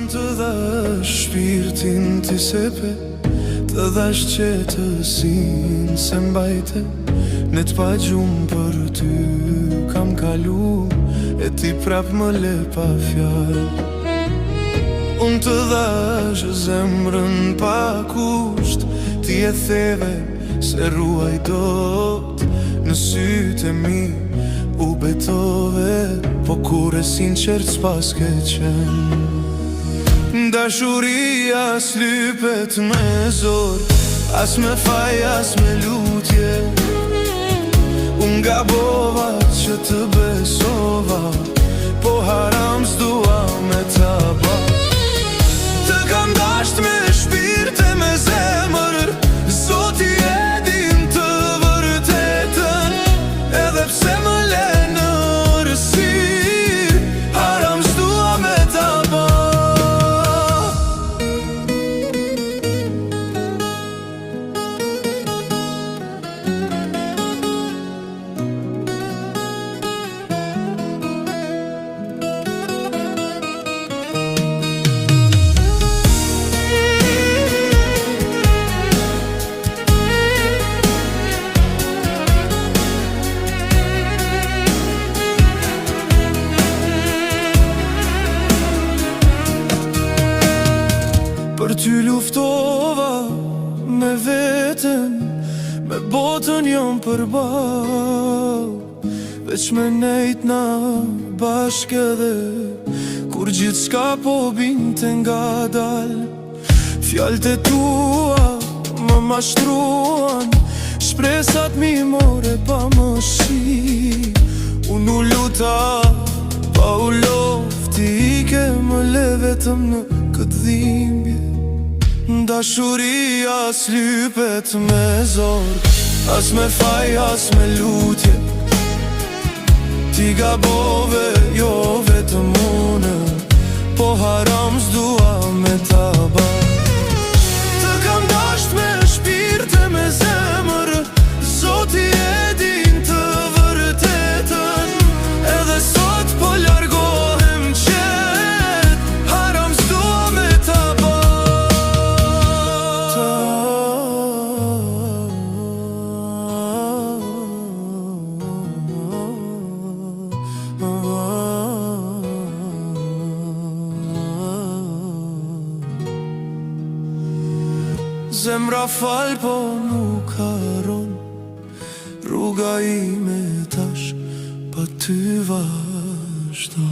Unë të dhash shpirtin ti sepe, të dhash qetësin se mbajte. Ne t'pa gjumë për ty kam kalu, e ti prap më le pa fjall. Unë të dhash zemrën pa kusht, ti e theve se ruaj dot. Në sytë e mi u betove, po kur e sinqert s'pas ke qenë. Dashuria s'lypet me zor, as me faj, as me lutje. Unë gabova që të besova, po haram s'dua me ta ba. Të kam dasht me shpirt e me zemër, Zoti e din të vërtetën. Edhe pse më le në rësir, haram s'dua me ta ba. Për ty luftova me veten, me botën jom përball. Veç me nejt na bashk edhe kur gjithçka po binte nga dal. Fjallët e tua më mashtruan, shpresat mi more pa më shi. Unë u luta pa u lofti, ike më le vetëm në këtë dhimbje. Dashuria s'lypet me zor, as me faj, as me lutje. Ti gabove, jo vetëm une, po haram s'dua me ta ba. Të kam dasht me shpirt e me zemër, Zoti e din të vërtetën. Edhe sot po largohem qet, haram s'dua me ta ba. Zemra fal po nuk haron, rruga ime tash pa ty vazhdon.